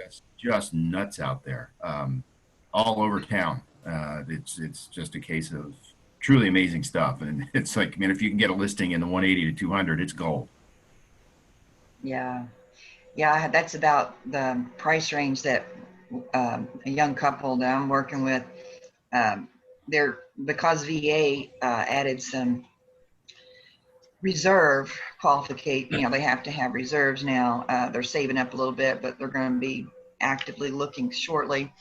it's just nuts out there, all over town. It's just a case of truly amazing stuff, and it's like, man, if you can get a listing in the 180 to 200, it's gold. Yeah. Yeah, that's about the price range that a young couple that I'm working with, they're because VA added some reserve qualification, they have to have reserves now. They're saving up a little bit, but they're going to be actively looking shortly.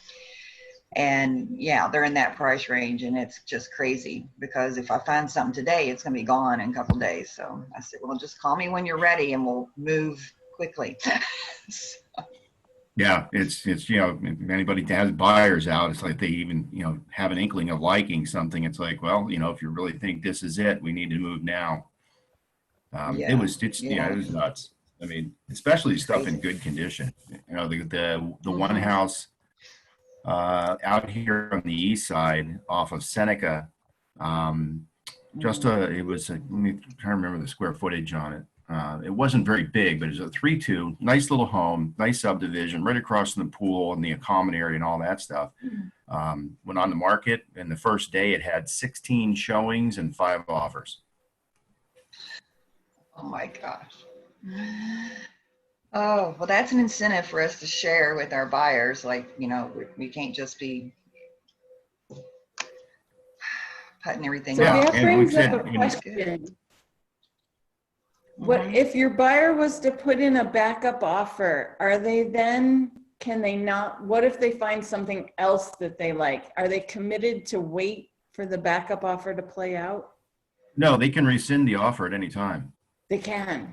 And yeah, they're in that price range, and it's just crazy because if I find something today, it's going to be gone in a couple of days. So I said, well, just call me when you're ready and we'll move quickly. Yeah, it's if anybody has buyers out, it's like they even have an inkling of liking something. It's like, well, if you really think this is it, we need to move now. Yeah, It was nuts. I mean, especially it's stuff in crazy. good condition. The one Mm-hmm. house out here on the east side off of Seneca. Um, it was let me try to remember the square footage on it. It wasn't very big, but it was a 3-2, nice little home, nice subdivision, right across from the pool and the common area and all that stuff. Went on the market, and the first day it had 16 showings and 5 offers. Oh my gosh. Oh, well, that's an incentive for us to share with our buyers. Like, we can't just be putting everything So Yeah, off. that and we've brings up said, a question. What if your buyer was to put in a backup offer? Can they not, what if they find something else that they like? Are they committed to wait for the backup offer to play out? no, they can rescind the offer at any time. They can.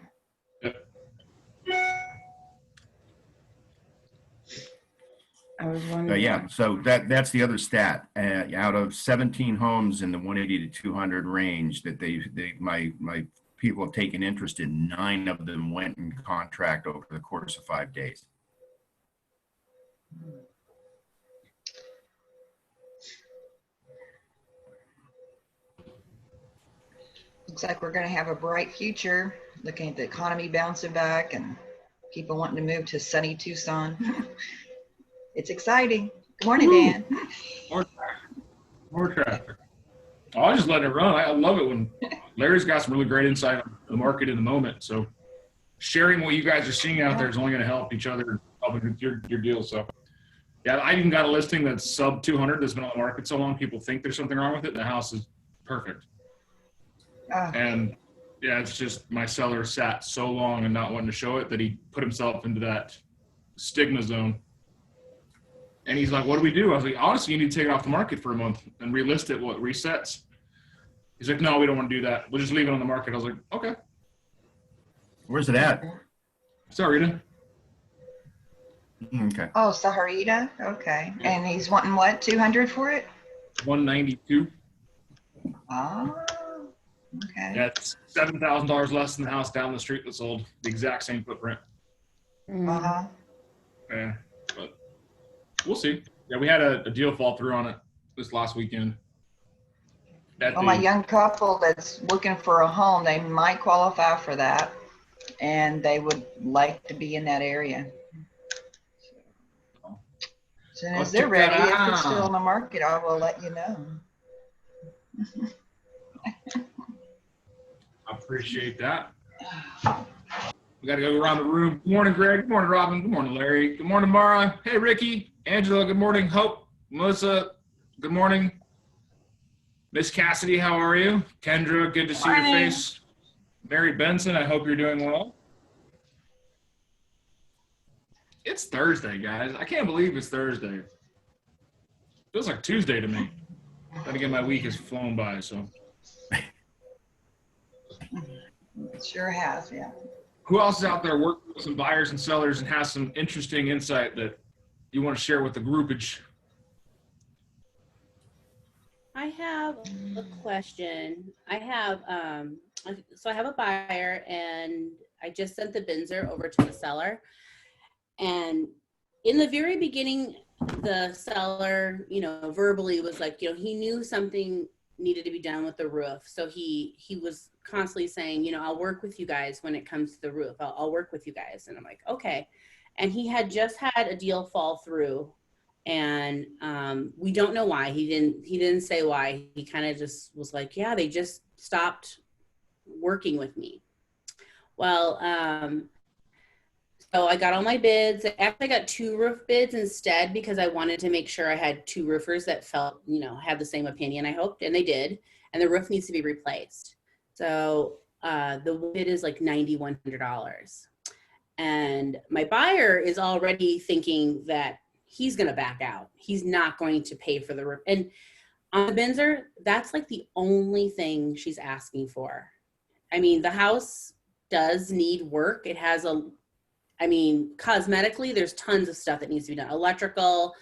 I was wondering. Yeah, so that's the other stat. Out of 17 homes in the 180 to 200 range that my people have taken interest in, 9 of them went in contract over the course of 5 days. Looks like we're going to have a bright future, looking at the economy bouncing back and people wanting to move to sunny Tucson. It's exciting. Good morning, Dan. More traffic. Oh, I was just letting it run. I love it when Larry's got some really great insight on the market in the moment. So sharing what you guys are seeing out there is only going to help each other, helping with your deal. So yeah, I even got a listing that's sub 200 that's been on the market so long, people think there's something wrong with it. The house is perfect. And yeah, it's just my seller sat so long and not wanting to show it that he put himself into that stigma zone. And he's like, what do we do? I was like, honestly, you need to take it off the market for a month and relist it, resets. He's like, no, we don't want to do that. We'll just leave it on the market. I was like, okay. Where's it at? Sahuarita. Okay. Oh, Sahuarita. Okay. Yeah. And he's wanting what, 200 for it? 192. Oh, okay. That's $7,000 less than the house down the street that sold the exact same footprint. Uh-huh. Yeah, but we'll see. Yeah, we had a deal fall through on it this last weekend. Well, my young couple that's looking for a home, they might qualify for that, and they would like to be in that area. As soon as they're ready, if it's still on the market, I will let you know. I appreciate that. We got to go around the room. Good morning, Greg. Good morning, Robin. Good morning, Larry. Good morning, Mara. Hey, Ricky. Angela, good morning. Hope. Melissa, good morning. Miss Cassidy, how are you? Kendra, good to see your face. Mary Benson, I hope you're doing well. It's Thursday, guys. I can't believe it's Thursday. Feels like Tuesday to me. Then again, my week has flown by, so. It sure has, yeah. Who else is out there working with some buyers and sellers and has some interesting insight that you want to share with the groupage? I have a question. I have so I have a buyer and I just sent the Binzer over to the seller. And in the very beginning, the seller, verbally was like, he knew something needed to be done with the roof. So he was constantly saying, I'll work with you guys when it comes to the roof. I'll work with you guys. And I'm like, okay. and he had just had a deal fall through, and we don't know why. He didn't say why. He kind of just was like, yeah, they just stopped working with me. Well, so I got all my bids. Actually, I got 2 roof bids instead because I wanted to make sure I had 2 roofers that felt, had the same opinion, I hoped, and they did. And the roof needs to be replaced. So the bid is like $9,100. And my buyer is already thinking that he's going to back out. He's not going to pay for the roof. And on the Binzer, that's like the only thing she's asking for. I mean, the house does need work. It has cosmetically, there's tons of stuff that needs to be done. Electrical,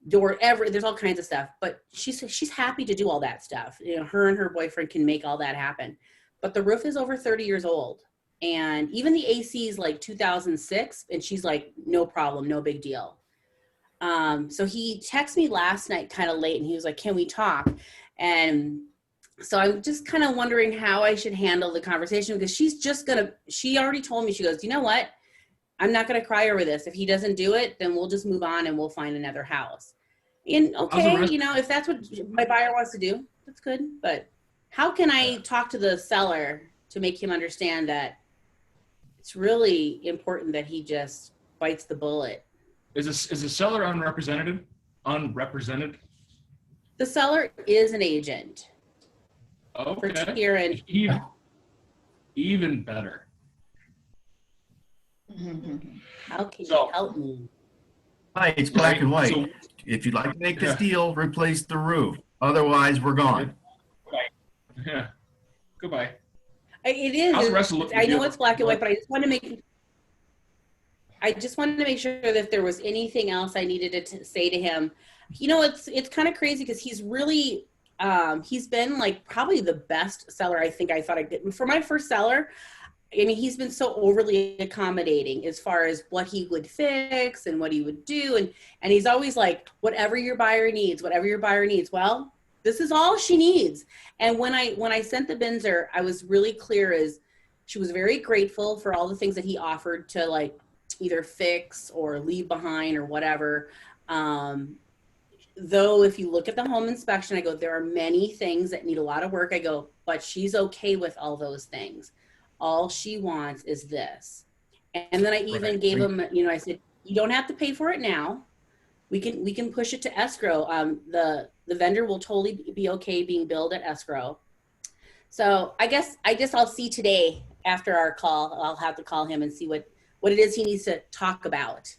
door, there's all kinds of stuff. But she's happy to do all that stuff. Her and her boyfriend can make all that happen. But the roof is over 30 years old. And even the AC is like 2006. And she's like, no problem, no big deal. So he texted me last night kind of late, and he was like, can we talk? And so I'm just kind of wondering how I should handle the conversation, because she already told me, she goes, you know what? I'm not going to cry over this. If he doesn't do it, then we'll just move on and we'll find another house. And okay, if that's what my buyer wants to do, that's good. But how can I talk to the seller to make him understand that it's really important that he just bites the bullet? Is the seller unrepresented? Unrepresented? The seller is an agent. Okay. For Kieran. Even better. How can So- you help me? Hi, it's black and white. So- If you'd like to make this Yeah. deal, replace the roof. Otherwise, we're gone. Yeah. Goodbye. It is. How's the rest of the I know deal? it's black and white, but I just want to make sure that if there was anything else I needed to say to him. It's kind of crazy because he's really he's been like probably the best seller I think I thought I did. For my first seller, I mean, he's been so overly accommodating as far as what he would fix and what he would do. And he's always like, whatever your buyer needs. Well, this is all she needs. And when I sent the Binzer, I was really clear as she was very grateful for all the things that he offered to like either fix or leave behind or whatever. Though if you look at the home inspection, I go, there are many things that need a lot of work. I go, but she's okay with all those things. All she wants is this. And then I even gave him, I said, you don't have to pay for it now. We can push it to escrow. The vendor will totally be okay being billed at escrow. So I guess I'll see today after our call. I'll have to call him and see what it is he needs to talk about.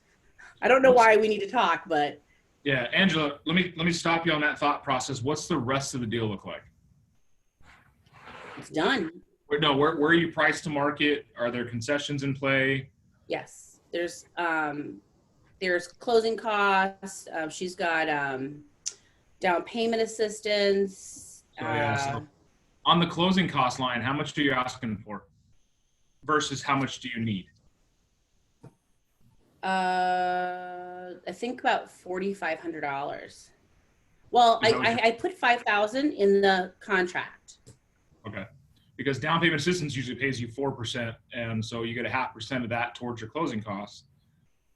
I don't know why we need to talk, but. Yeah, Angela, let me stop you on that thought process. What's the rest of the deal look like? It's done. No, where are you priced to market? Are there concessions in play? Yes, there's closing costs. She's got down payment assistance. So on the closing cost line, how much are you asking for versus how much do you need? I think about $4,500. Well, I put $5,000 in the contract. Okay. Because down payment assistance usually pays you 4%. And so you get 0.5% of that towards your closing costs.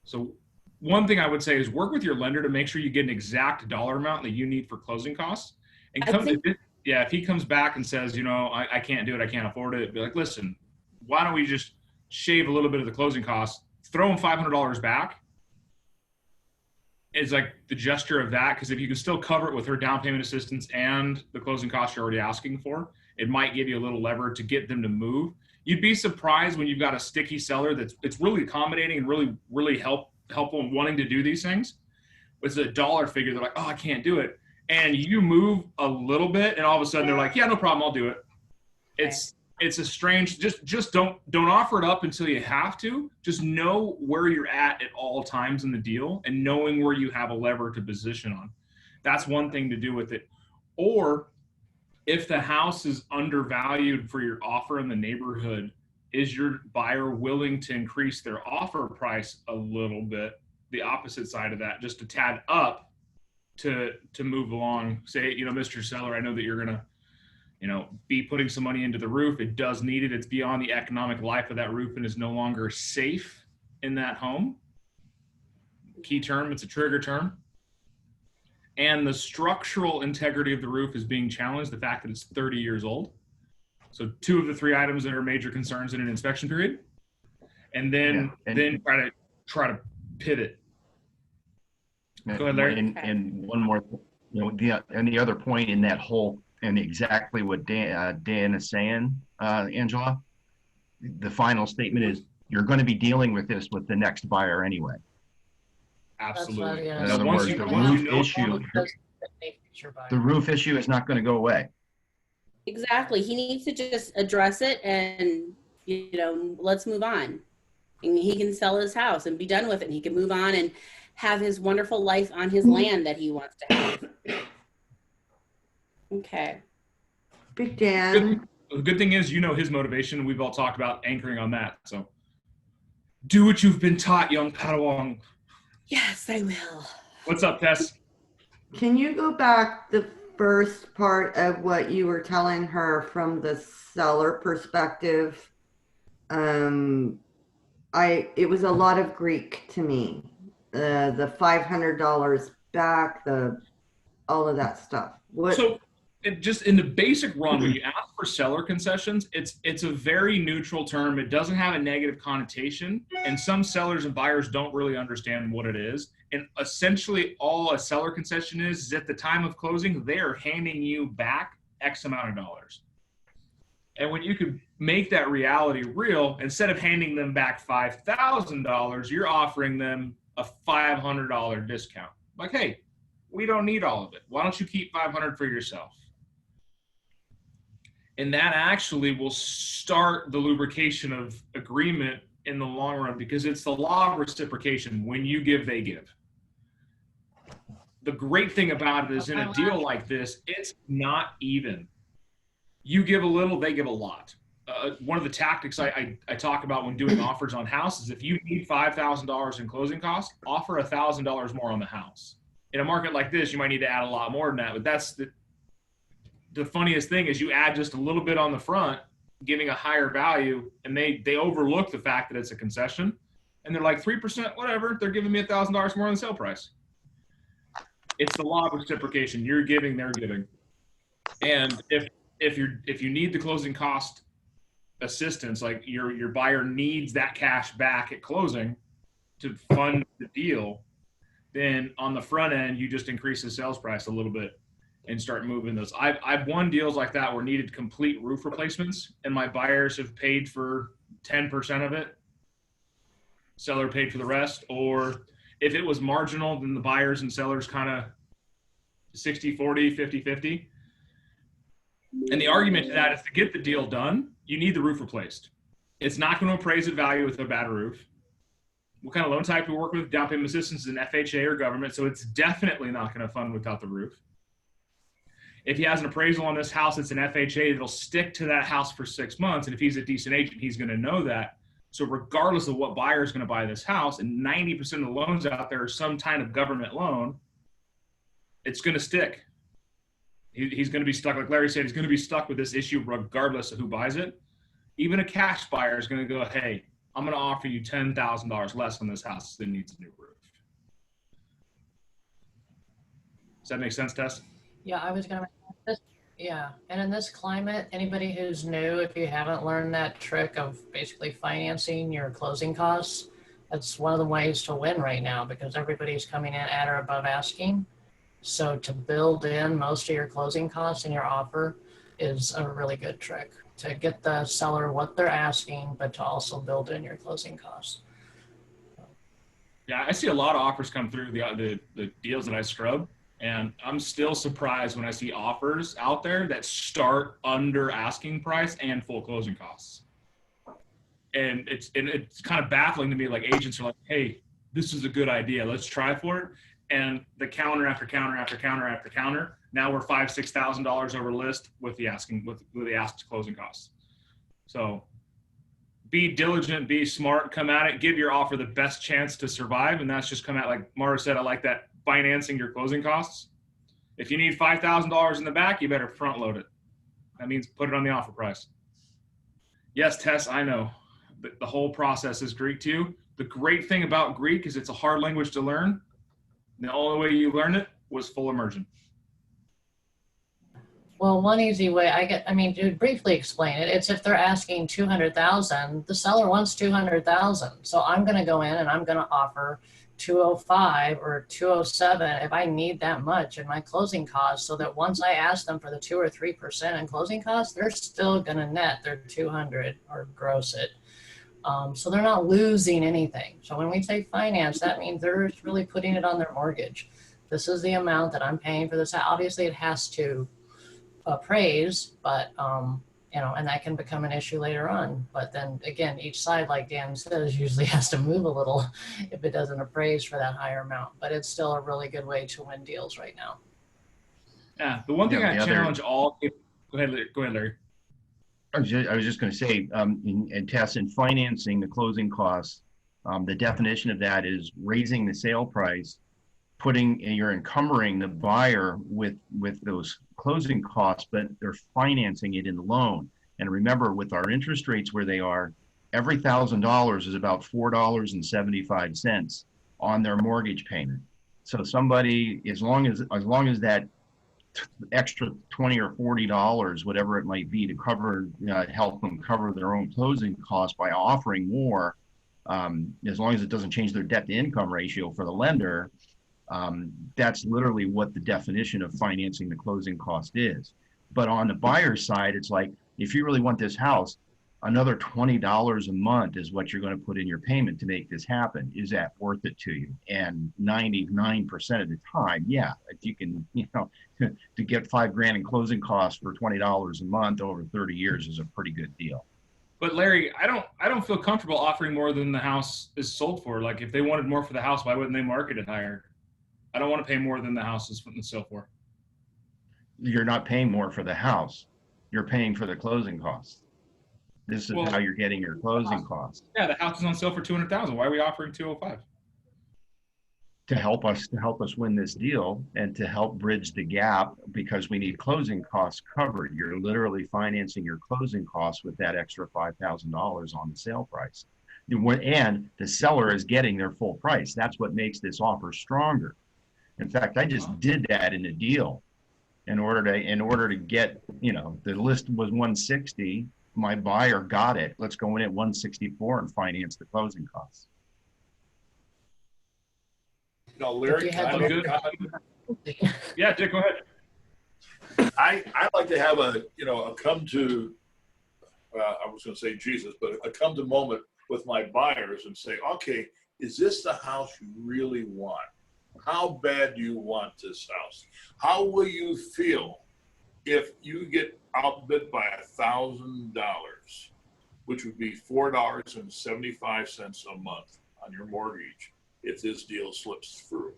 So one thing I would say is work with your lender to make sure you get an exact dollar amount that you need for closing costs. And if he comes back and says, I can't do it, I can't afford it, be like, listen, why don't we just shave a little bit of the closing costs, throw him $500 back. It's like the gesture of that, because if you can still cover it with her down payment assistance and the closing costs you're already asking for, it might give you a little lever to get them to move. You'd be surprised when you've got a sticky seller it's really accommodating and really helpful in wanting to do these things. But it's a dollar figure. They're like, oh, I can't do it. And you move a little bit, and all of a sudden they're like, yeah, no problem, I'll do it. It's a strange. Just don't offer it up until you have to. Just know where you're at all times in the deal, and knowing where you have a lever to position on. That's one thing to do with it. Or if the house is undervalued for your offer in the neighborhood, is your buyer willing to increase their offer price a little bit? The opposite side of that, just a tad up to move along. Say, Mr. Seller, I know that you're gonna, be putting some money into the roof. It does need it. It's beyond the economic life of that roof and is no longer safe in that home. key term. It's a trigger term. And the structural integrity of the roof is being challenged, the fact that it's 30 years old. So 2 of the 3 items that are major concerns in an inspection period. And then try to pivot. Go ahead, Larry. And one more, the other point in that whole, and exactly what Dan is saying, Angela, the final statement is, you're going to be dealing with this with the next buyer anyway. Absolutely. In other words, the roof issue is not going to go away. Exactly. He needs to just address it and, let's move on. And he can sell his house and be done with it. He can move on and have his wonderful life on his land that he wants to have. Okay. Big Dan. The good thing is, his motivation. We've all talked about anchoring on that. So do what you've been taught, young Padawan. Yes, I will. What's up, Tess? Can you go back the first part of what you were telling her from the seller perspective? It was a lot of Greek to me. The $500 back, all of that stuff. What? So just in the basic run, when you ask for seller concessions, it's a very neutral term. It doesn't have a negative connotation. And some sellers and buyers don't really understand what it is. And essentially all a seller concession is at the time of closing, they are handing you back X amount of dollars. And when you could make that reality real, instead of handing them back $5,000, you're offering them a $500 discount. Like, hey, we don't need all of it. Why don't you keep $500 for yourself? And that actually will start the lubrication of agreement in the long run, because it's the law of reciprocation. When you give, they give. The great thing about it is, in a deal like this, it's not even. You give a little, they give a lot. One of the tactics I talk about when doing offers on houses, if you need $5,000 in closing costs, offer $1,000 more on the house. In a market like this, you might need to add a lot more than that, but that's the funniest thing is you add just a little bit on the front, giving a higher value, and they overlook the fact that it's a concession, and they're like 3%, whatever, they're giving me $1,000 more on the sale price. It's the law of reciprocation. You're giving, they're giving. And if you need the closing cost assistance, like your buyer needs that cash back at closing to fund the deal, then on the front end, you just increase the sales price a little bit and start moving those. I've won deals like that where needed complete roof replacements, and my buyers have paid for 10% of it. Seller paid for the rest. Or if it was marginal, then the buyers and sellers kind of 60-40, 50-50. And the argument to that is, to get the deal done, you need the roof replaced. It's not going to appraise at value with a bad roof. What kind of loan type we work with? Down payment assistance is an FHA or government, so it's definitely not going to fund without the roof. If he has an appraisal on this house, it's an FHA, it'll stick to that house for 6 months. And if he's a decent agent, he's going to know that. So regardless of what buyer is going to buy this house, and 90% of the loans out there are some kind of government loan, it's going to stick. He's going to be stuck. Like Larry said, he's going to be stuck with this issue regardless of who buys it. Even a cash buyer is going to go, hey, I'm going to offer you $10,000 less on this house that needs a new roof. Does that make sense, Tess? Yeah, I was going to mention this. Yeah, and in this climate, anybody who's new, if you haven't learned that trick of basically financing your closing costs, that's one of the ways to win right now, because everybody's coming in at or above asking. So to build in most of your closing costs in your offer is a really good trick to get the seller what they're asking, but to also build in your closing costs. Yeah, I see a lot of offers come through the deals that I scrub. And I'm still surprised when I see offers out there that start under asking price and full closing costs. And it's kind of baffling to me. Like, agents are like, hey, this is a good idea. Let's try for it. And the counter after counter after counter after counter. Now we're $5,000-$6,000 over list with the asking with the asked closing costs. So be diligent, be smart, come at it, give your offer the best chance to survive. And that's just come at, like Mara said, I like that, financing your closing costs. If you need $5,000 in the back, you better front load it. That means put it on the offer price. Yes, Tess, I know. The whole process is Greek too. The great thing about Greek is it's a hard language to learn. The only way you learn it was full immersion. Well, one easy way, to briefly explain it, it's if they're asking 200,000, the seller wants 200,000. So I'm going to go in and I'm going to offer 205 or 207 if I need that much in my closing costs, so that once I ask them for the 2 or 3% in closing costs, they're still going to net their 200 or gross it. So they're not losing anything. So when we say finance, that means they're really putting it on their mortgage. This is the amount that I'm paying for this. Obviously, it has to appraise, but and that can become an issue later on. But then again, each side, like Dan says, usually has to move a little if it doesn't appraise for that higher amount. But it's still a really good way to win deals right now. Yeah, the one thing Yeah, I the other- challenge all. Go ahead, Larry. I was just going to say, in Tess, in financing the closing costs, the definition of that is raising the sale price, you're encumbering the buyer with those closing costs, but they're financing it in the loan. And remember, with our interest rates where they are, every $1,000 is about $4.75 on their mortgage payment. So somebody, as long as that extra $20 or $40, whatever it might be, to cover, help them cover their own closing costs by offering more, as long as it doesn't change their debt to income ratio for the lender, that's literally what the definition of financing the closing cost is. But on the buyer's side, it's like, if you really want this house, another $20 a month is what you're going to put in your payment to make this happen. Is that worth it to you? And 99% of the time, yeah, if you can, to get $5,000 in closing costs for $20 a month over 30 years is a pretty good deal. But Larry, I don't feel comfortable offering more than the house is sold for. Like, if they wanted more for the house, why wouldn't they market it higher? I don't want to pay more than the house is putting the sale for. You're not paying more for the house. You're paying for the closing costs. This is how you're getting your closing costs. Yeah, the house is on sale for 200,000. Why are we offering 205? To help us win this deal and to help bridge the gap, because we need closing costs covered. You're literally financing your closing costs with that extra $5,000 on the sale price. And the seller is getting their full price. That's what makes this offer stronger. In fact, I just did that in a deal in order to get, the list was 160. My buyer got it. Let's go in at 164 and finance the closing costs. If Larry, you had can I the- make a comment? Yeah, Dick, go ahead. I like to have a come to, I was going to say Jesus, but a come to moment with my buyers and say, okay, is this the house you really want? How bad do you want this house? How will you feel if you get outbid by $1,000, which would be $4.75 a month on your mortgage if this deal slips through?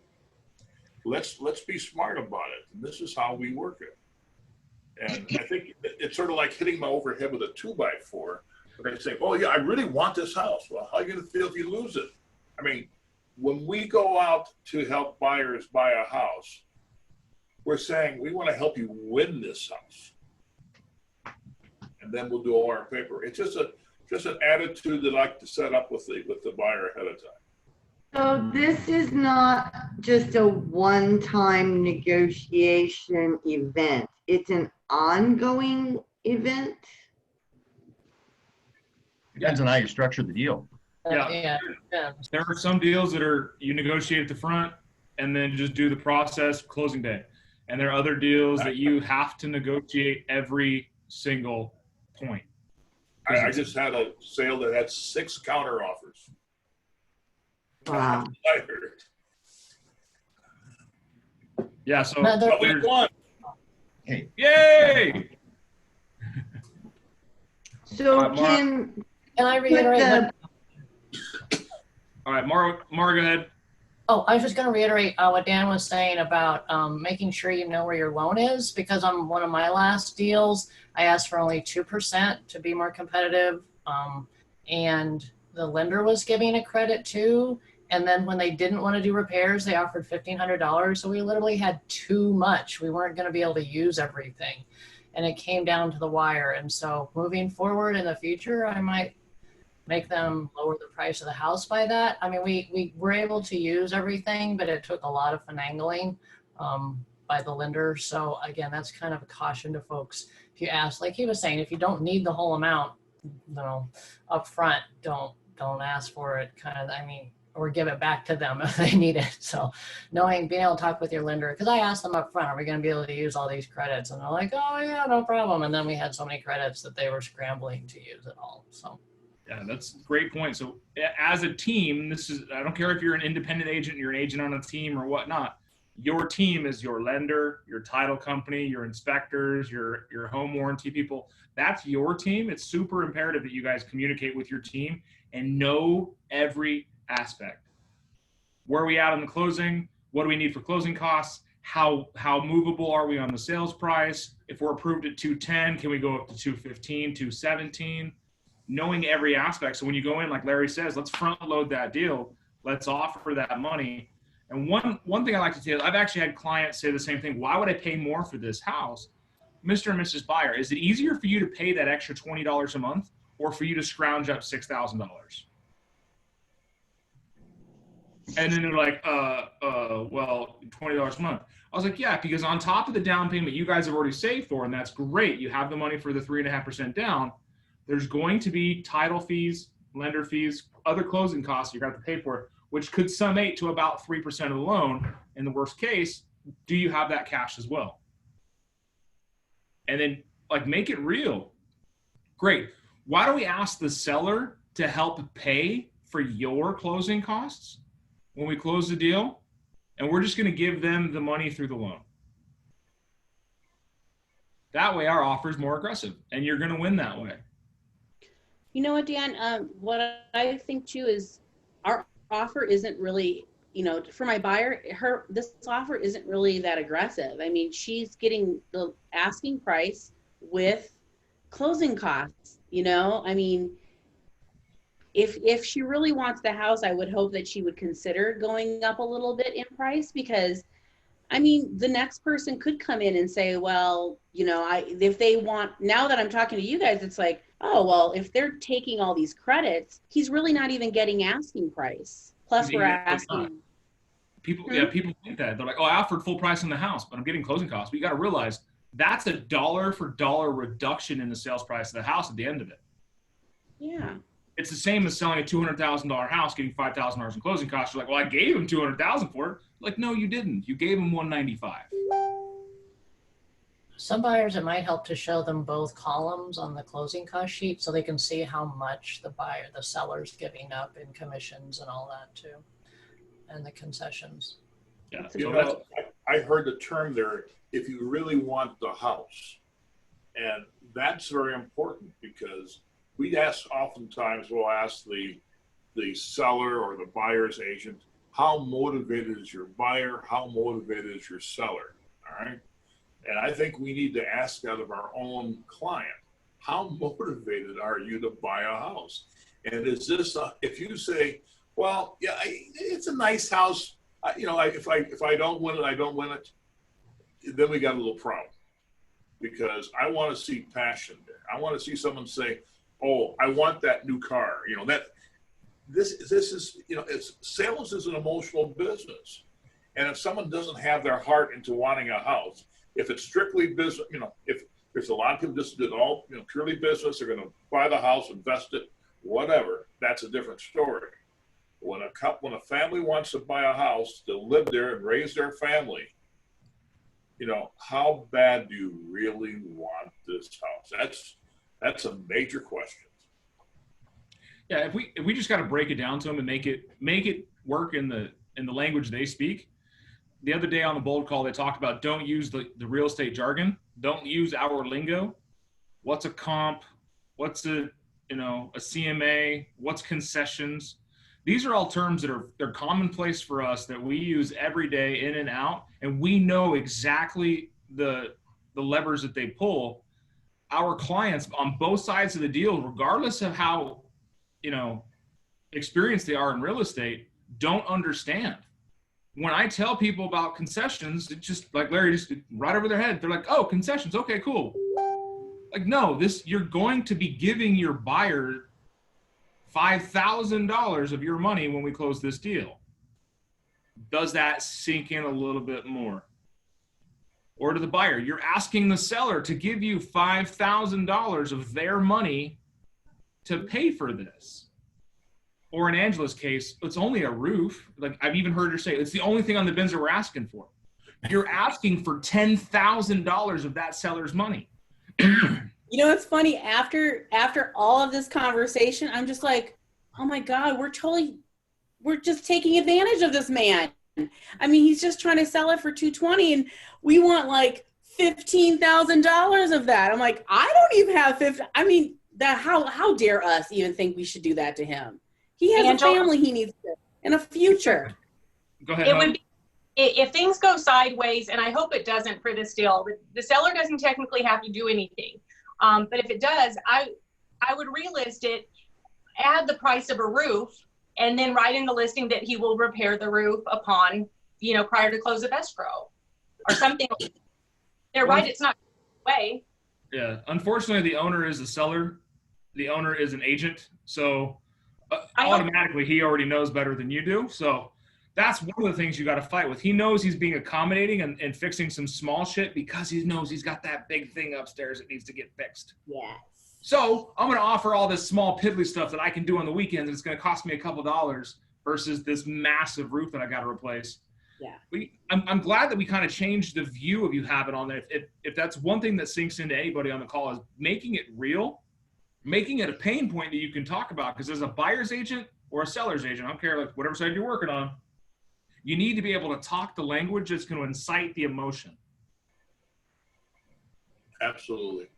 Let's be smart about it. And this is how we work it. And I think it's sort of like hitting my overhead with a 2x4. But I say, oh yeah, I really want this house. Well, how are you going to feel if you lose it? I mean, when we go out to help buyers buy a house, we're saying we want to help you win this house. And then we'll do all our paper. It's just an attitude that I like to set up with the buyer ahead of time. So this is not just a one-time negotiation event. It's an ongoing event. Depends on how you structure the deal. Yeah. There are some deals that you negotiate at the front and then just do the process closing day. And there are other deals that you have to negotiate every single point. I just had a sale that had 6 counter offers. Wow. I heard. Yeah, so But we won. yay! So Mark. can I reiterate the- All right, Mara, go ahead. Oh, I was just going to reiterate what Dan was saying about making sure you know where your loan is, because on one of my last deals, I asked for only 2% to be more competitive. And the lender was giving a credit too. And then when they didn't want to do repairs, they offered $1,500. So we literally had too much. We weren't going to be able to use everything. And it came down to the wire. And so moving forward in the future, I might make them lower the price of the house by that. I mean, we were able to use everything, but it took a lot of finagling by the lender. So again, that's kind of a caution to folks. If you ask, like he was saying, if you don't need the whole amount, up front, don't ask for it, kind of, I mean, or give it back to them if they need it. So being able to talk with your lender, because I asked them up front, are we going to be able to use all these credits? And they're like, oh yeah, no problem. And then we had so many credits that they were scrambling to use it all. So Yeah, that's a great point. So as a team, I don't care if you're an independent agent, you're an agent on a team or whatnot, your team is your lender, your title company, your inspectors, your home warranty people. That's your team. It's super imperative that you guys communicate with your team and know every aspect. Where are we at on the closing? What do we need for closing costs? How movable are we on the sales price? If we're approved at 210, can we go up to 215, 217? Knowing every aspect. So when you go in, like Larry says, let's front load that deal. Let's offer that money. And one thing I like to tell you, I've actually had clients say the same thing. Why would I pay more for this house? Mr. and Mrs. Buyer, is it easier for you to pay that extra $20 a month or for you to scrounge up $6,000? And then they're like, well, $20 a month. I was like, yeah, because on top of the down payment you guys have already saved for, and that's great. You have the money for the 3.5% down. There's going to be title fees, lender fees, other closing costs you're going to have to pay for, which could summate to about 3% of the loan. In the worst case, do you have that cash as well? And then like make it real. Great. Why don't we ask the seller to help pay for your closing costs when we close the deal? And we're just going to give them the money through the loan. That way our offer is more aggressive and you're going to win that way. You know what, Dan, what I think too is our offer isn't really, for my buyer, this offer isn't really that aggressive. I mean, she's getting the asking price with closing costs, I mean, if she really wants the house, I would hope that she would consider going up a little bit in price, because I mean, the next person could come in and say, well, if they want, now that I'm talking to you guys, it's like, oh, well, if they're taking all these credits, he's really not even getting asking price. Plus we're asking. People think that. They're like, oh, I offered full price on the house, but I'm getting closing costs. But you got to realize that's a dollar for dollar reduction in the sales price of the house at the end of it. Yeah. It's the same as selling a $200,000 house, getting $5,000 in closing costs. You're like, well, I gave him $200,000 for it. Like, no, you didn't. You gave him $195. some buyers, it might help to show them both columns on the closing cost sheet so they can see how much the seller's giving up in commissions and all that too, and the concessions. Yeah. You know, I heard the term there, if you really want the house. And that's very important because oftentimes we'll ask the seller or the buyer's agent, how motivated is your buyer? How motivated is your seller? All right. And I think we need to ask out of our own client, how motivated are you to buy a house? And is this, if you say, well, yeah, it's a nice house. If I don't win it, I don't win it. Then we got a little problem because I want to see passion there. I want to see someone say, oh, I want that new car. This is, sales is an emotional business. And if someone doesn't have their heart into wanting a house, if it's strictly business, if there's a lot of people just did all, purely business, they're going to buy the house, invest it, whatever, that's a different story. When a family wants to buy a house to live there and raise their family, how bad do you really want this house? That's a major question. Yeah, if we just got to break it down to them and make it work in the language they speak. The other day on the Bold Call, they talked about don't use the real estate jargon. Don't use our lingo. What's a comp? What's a CMA? What's concessions? These are all terms they're commonplace for us that we use every day in and out, and we know exactly the levers that they pull. Our clients on both sides of the deal, regardless of how experienced they are in real estate, don't understand. When I tell people about concessions, it's just like Larry, just right over their head. They're like, oh, concessions. Okay, cool. Like, no, you're going to be giving your buyer $5,000 of your money when we close this deal. Does that sink in a little bit more? Or to the buyer, you're asking the seller to give you $5,000 of their money to pay for this. Or in Angela's case, it's only a roof. Like I've even heard her say, it's the only thing on the Binzer we're asking for. You're asking for $10,000 of that seller's money. You know, it's funny, after all of this conversation, I'm just like, oh my God, we're just taking advantage of this man. I mean, he's just trying to sell it for $220 and we want like $15,000 of that. I'm like, I don't even have 50. I mean, that how dare us even think we should do that to him? He has a family he needs to, and a future. Go ahead. It would be, if things go sideways, and I hope it doesn't for this deal, the seller doesn't technically have to do anything. But if it does, I would relist it, add the price of a roof, and then write in the listing that he will repair the roof upon, prior to close of escrow or something. They're right. It's not way. Yeah. Unfortunately, the owner is the seller. The owner is an agent. So automatically he already knows better than you do. So that's one of the things you got to fight with. He knows he's being accommodating and fixing some small shit because he knows he's got that big thing upstairs that needs to get fixed. Yes. So I'm going to offer all this small piddly stuff that I can do on the weekends, and it's going to cost me a couple dollars versus this massive roof that I got to replace. Yeah. I'm glad that we kind of changed the view of you have it on there. If that's one thing that sinks into anybody on the call is making it real, making it a pain point that you can talk about. Because as a buyer's agent or a seller's agent, I don't care, like whatever side you're working on, you need to be able to talk the language that's going to incite the emotion. Absolutely.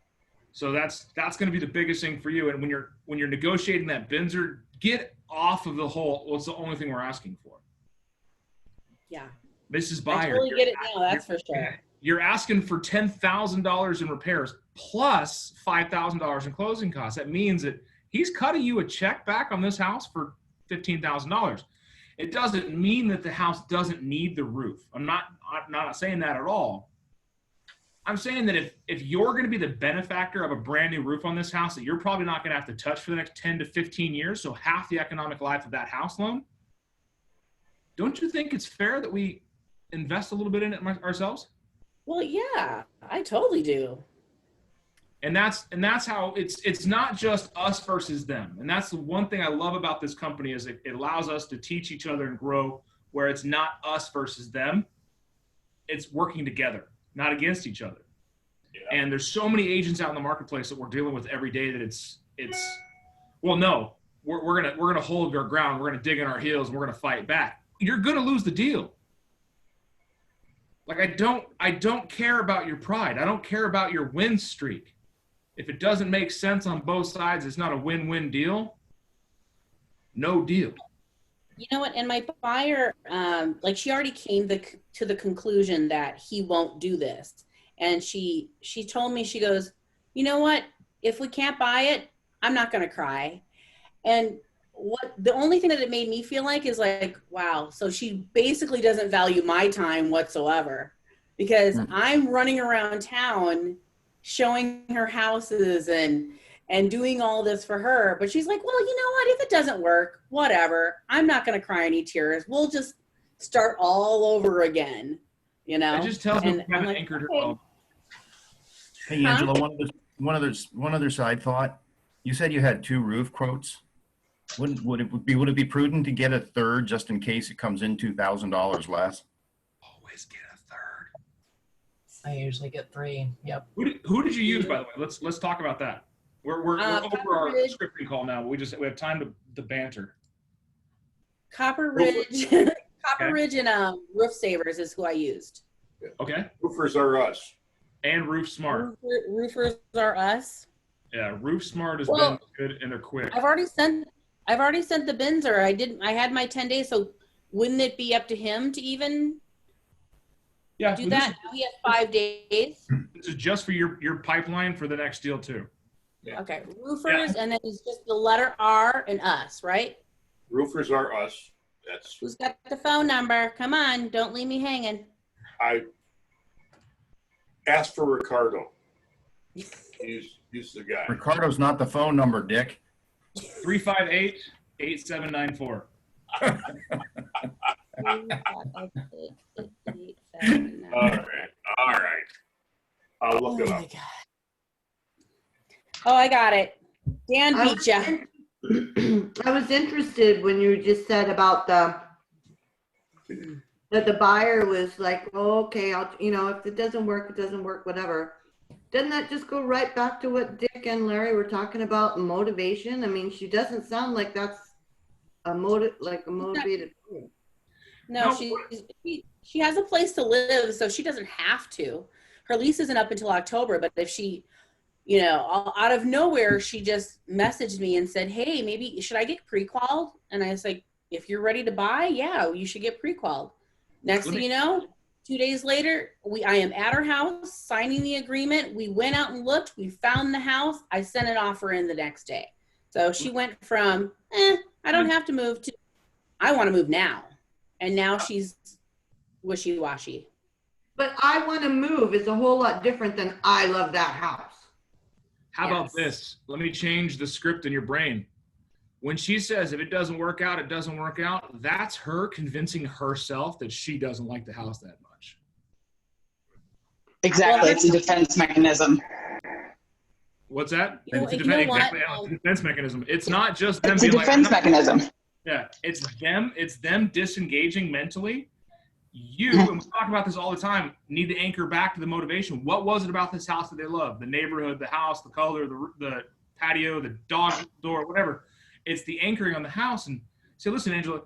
So that's going to be the biggest thing for you. And when you're negotiating that Binzer, get off of the whole, well, it's the only thing we're asking for. Yeah. Mrs. Buyer, I totally get it now, that's for sure. You're asking for $10,000 in repairs plus $5,000 in closing costs. That means that he's cutting you a check back on this house for $15,000. It doesn't mean that the house doesn't need the roof. I'm not saying that at all. I'm saying that if you're going to be the benefactor of a brand new roof on this house that you're probably not going to have to touch for the next 10 to 15 years, so half the economic life of that house loan, don't you think it's fair that we invest a little bit in it ourselves? Well, yeah, I totally do. And that's how it's not just us versus them. And that's the one thing I love about this company is it allows us to teach each other and grow where it's not us versus them. It's working together, not against each other. Yeah. And there's so many agents out in the marketplace that we're dealing with every day that it's well, no, we're gonna hold our ground. We're gonna dig in our heels and we're gonna fight back. You're gonna lose the deal. Like I don't care about your pride. I don't care about your win streak. If it doesn't make sense on both sides, it's not a win-win deal. No deal. You know what? And my buyer, she already came to the conclusion that he won't do this. And she told me, she goes, you know what? If we can't buy it, I'm not going to cry. And the only thing that it made me feel like is like, wow. So she basically doesn't value my time whatsoever because I'm running around town showing her houses and doing all this for her. But she's like, well, you know what? If it doesn't work, whatever. I'm not going to cry any tears. We'll just start all over again, you know? It just tells me we haven't anchored her well. Hey, Angela, one other side thought. You said you had 2 roof quotes. Would it be prudent to get a third just in case it comes in $2,000 less? Always get a third. I usually get 3. Yep. Who did you use, by the way? Let's talk about that. We're over our scripting call now. We have time to banter. Copper Ridge, Copper Ridge and Roof Savers is who I used. Okay. Roofers are us. And Roof Smart. Roofers are us. Yeah, Roof Smart has been good and they're quick. I've already sent the Binzer. I had my 10 days, so wouldn't it be up to him to even do that? Now he has 5 days. This is just for your pipeline for the next deal too. Yeah. Okay, roofers, and then it's just the letter R and us, right? Roofers are us. Who's got the phone number? Come on, don't leave me hanging. I asked for Ricardo. He's the guy. Ricardo's not the phone number, Dick. 358-8794. All right. I'll look it up. Oh, I got it. Dan I beat ya. I was interested when you just said about that the buyer was like, oh, okay, if it doesn't work, it doesn't work, whatever. Doesn't that just go right back to what Dick and Larry were talking about, motivation? I mean, she doesn't sound like that's a motivated. No, she has a place to live, so she doesn't have to. Her lease isn't up until October, but if she, out of nowhere, she just messaged me and said, hey, maybe should I get pre-qualified? And I was like, if you're ready to buy, yeah, you should get pre-qualified. Next thing you know, 2 days later, I am at her house signing the agreement. We went out and looked. We found the house. I sent an offer in the next day. So she went from, I don't have to move to, I want to move now. And now she's wishy-washy. But I want to move is a whole lot different than I love that house. How about this? Let me change the script in your brain. When she says, if it doesn't work out, it doesn't work out, that's her convincing herself that she doesn't like the house that much. Exactly. It's a defense mechanism. What's that? You know It's a what? defense mechanism. It's not just them It's a being defense mechanism. Yeah, it's them disengaging mentally. You, and we talk about this all the time, need to anchor back to the motivation. What was it about this house that they love? The neighborhood, the house, the color, the patio, the dog door, whatever. It's the anchoring on the house. And say, listen, Angela,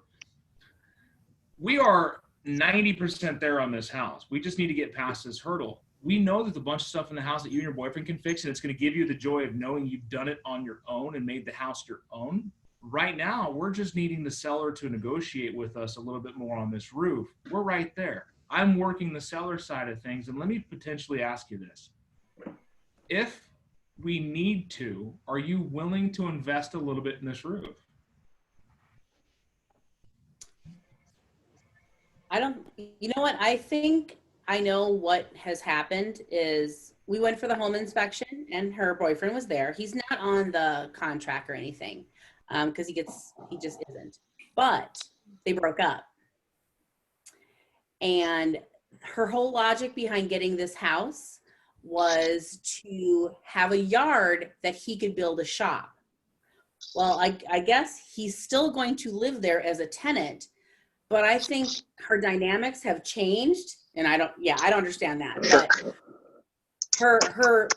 we are 90% there on this house. We just need to get past this hurdle. We know there's a bunch of stuff in the house that you and your boyfriend can fix, and it's going to give you the joy of knowing you've done it on your own and made the house your own. Right now, we're just needing the seller to negotiate with us a little bit more on this roof. We're right there. I'm working the seller side of things, and let me potentially ask you this. If we need to, are you willing to invest a little bit in this roof? You know what? I think I know what has happened is we went for the home inspection and her boyfriend was there. He's not on the contract or anything. Because he just isn't. But they broke up. And her whole logic behind getting this house was to have a yard that he could build a shop. Well, I guess he's still going to live there as a tenant, but I think her dynamics have changed. And I don't understand that. But her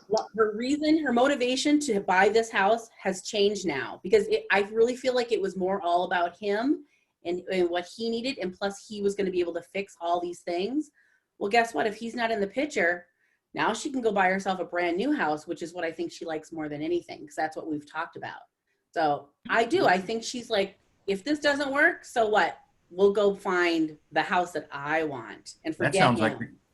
reason, her motivation to buy this house has changed now because I really feel like it was more all about him and what he needed. And plus he was going to be able to fix all these things. Well, guess what? If he's not in the picture, now she can go buy herself a brand new house, which is what I think she likes more than anything. Because that's what we've talked about. So I think she's like, if this doesn't work, so what? We'll go find the house that I want and forget him.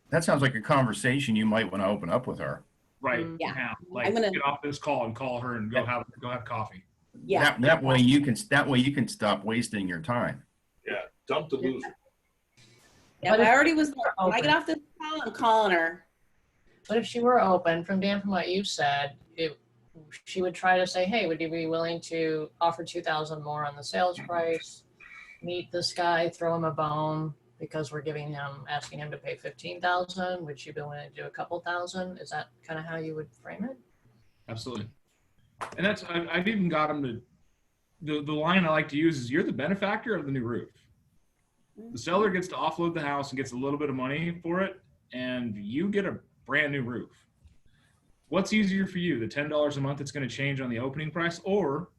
That sounds like a conversation you might want to open up with her. Right. Yeah. Now, like get off this call and call her and go have coffee. Yeah. That way you can stop wasting your time. Yeah. Dump the loser. Yeah, I already was. When I get off this call, I'm calling her. But if she were open, from what you said, she would try to say, hey, would you be willing to offer $2,000 more on the sales price? Meet this guy, throw him a bone. Because we're asking him to pay $15,000, would you be willing to do a couple thousand? Is that kind of how you would frame it? Absolutely. And I've even got him to, the line I like to use is, you're the benefactor of the new roof. The seller gets to offload the house and gets a little bit of money for it, and you get a brand new roof. What's easier for you, the $10 a month that's going to change on the opening price, or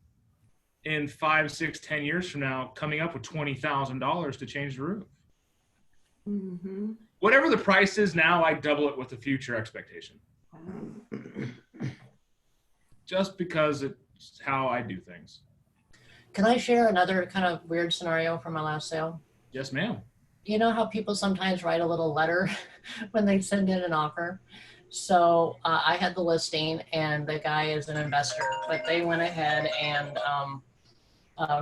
in 5, 6, 10 years from now, coming up with $20,000 to change the roof? Mm-hmm. Whatever the price is now, I double it with the future expectation. Just because it's how I do things. Can I share another kind of weird scenario from my last sale? Yes, ma'am. You know how people sometimes write a little letter when they send in an offer? So I had the listing and the guy is an investor, but they went ahead and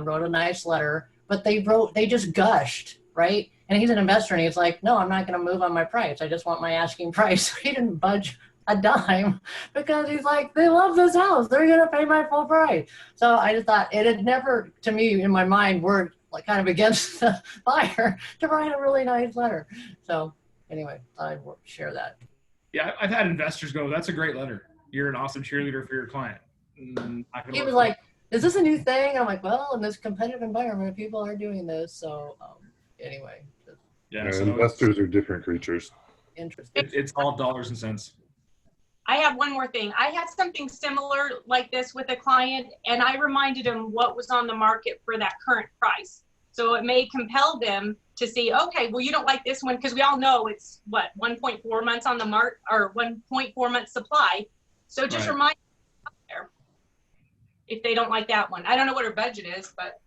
wrote a nice letter, but they just gushed, right? And he's an investor and he's like, no, I'm not going to move on my price. I just want my asking price. He didn't budge a dime because he's like, they love this house. They're going to pay my full price. So I just thought it had never, to me, in my mind, worked like kind of against the buyer to write a really nice letter. So anyway, I would share that. Yeah, I've had investors go, "That's a great letter. You're an awesome cheerleader for your client." He was like, is this a new thing? I'm like, well, in this competitive environment, people are doing this. So anyway, "Yeah, Yeah, so investors are different creatures. interesting. it's all dollars and cents." I have one more thing. I had something similar like this with a client, and I reminded him what was on the market for that current price. So it may compel them to see, okay, well, you don't like this one, because we all know it's what, 1.4 months on the mark, or 1.4 months supply. So just Right. remind them there if they don't like that one. I don't know what her budget is, but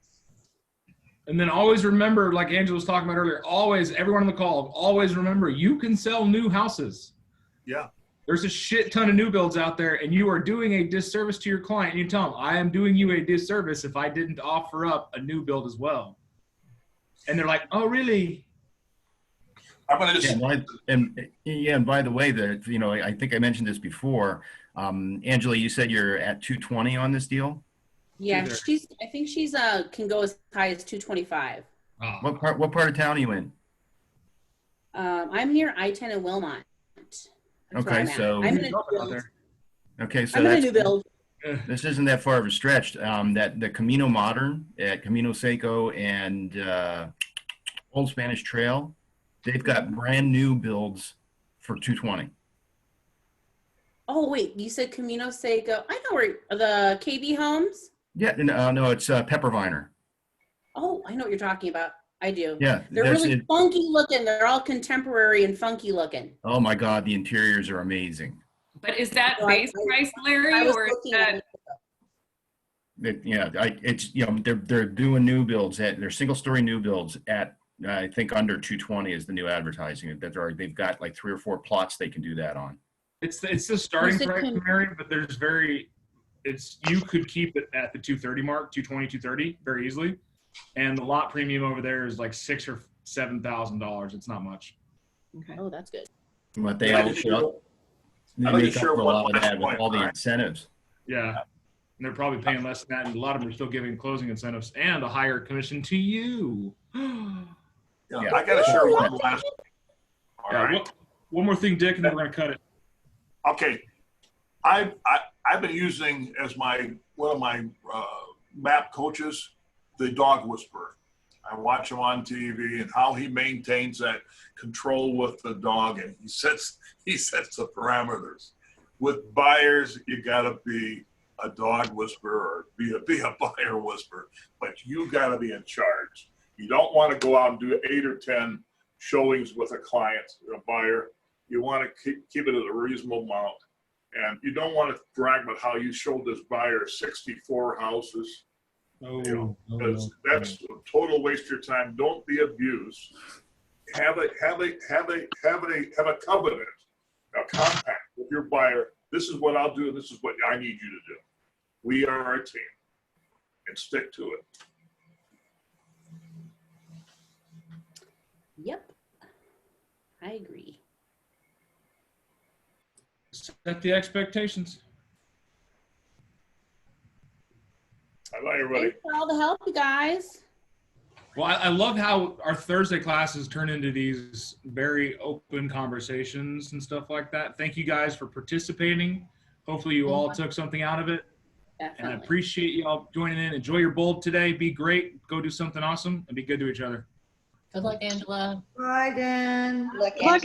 And then always remember, like Angela was talking about earlier, always, everyone on the call, always remember, you can sell new houses. Yeah. There's a shit ton of new builds out there, and you are doing a disservice to your client. You tell them, I am doing you a disservice if I didn't offer up a new build as well. And they're like, oh, really? I'm gonna just, And by the way, I think I mentioned this before. Angela, you said you're at 220 on this deal. Yeah, Either. I think she's can go as high as 225. Oh, What part of town are you in? I'm near I-10 in Wilmot. That's where Okay, I'm at. so- I'm in a new out build. there. Okay, so I'm in a that's new build. this isn't that far of a stretch. That the Camino Modern at Camino Seco and Old Spanish Trail, they've got brand new builds for 220. Oh wait, you said Camino Seco. I know where the KB Homes. Yeah, no, it's Pepperviner. Oh, I know what you're talking about. I do. Yeah, They're that's really it. funky looking. They're all contemporary and funky looking. Oh my God, the interiors are amazing. But is that So base price, Larry, I was or is looking at that? it. It's they're doing new builds they're single story new builds at I think under 220 is the new advertising. They've got like 3 or 4 plots they can do that on. It's the starting Who's the price, con- Mary, but you could keep it at the 230 mark, 220, 230 very easily. And the lot premium over there is like $6,000 or $7,000. It's not much. Oh, that's good. But they I'd like to also they I'd like to make up share for a one lot of last that with point, all the Brian. incentives. Yeah. And they're probably paying less than that. And a lot of them are still giving closing incentives and a higher commission to you. yeah, I gotta share one last. All Yeah, right. one more thing, Dick, and then we're going to cut it. Okay, I've been using as one of my map coaches, the dog whisperer. I watch him on TV and how he maintains that control with the dog, and he sets the parameters. With buyers, you gotta be a dog whisperer or be a buyer whisperer, but you gotta be in charge. You don't want to go out and do 8 or 10 showings with a client, a buyer. You want to keep it at a reasonable amount. And you don't want to brag about how you showed this buyer 64 houses. Because that's a total waste of your time. Don't be abused. Have a covenant, a compact with your buyer. This is what I'll do, and this is what I need you to do. We are a team, and stick to it. Yep. I agree. Set the expectations. Bye, everybody. Thanks for all the help, you guys. Well, I love how our Thursday classes turn into these very open conversations and stuff like that. Thank you guys for participating. Hopefully you all took something out of it. And I Definitely. appreciate you all joining in. Enjoy your bold today. Be great. Go do something awesome and be good to each other. Good luck, Angela. Bye, Dan. Look, Look, Angela.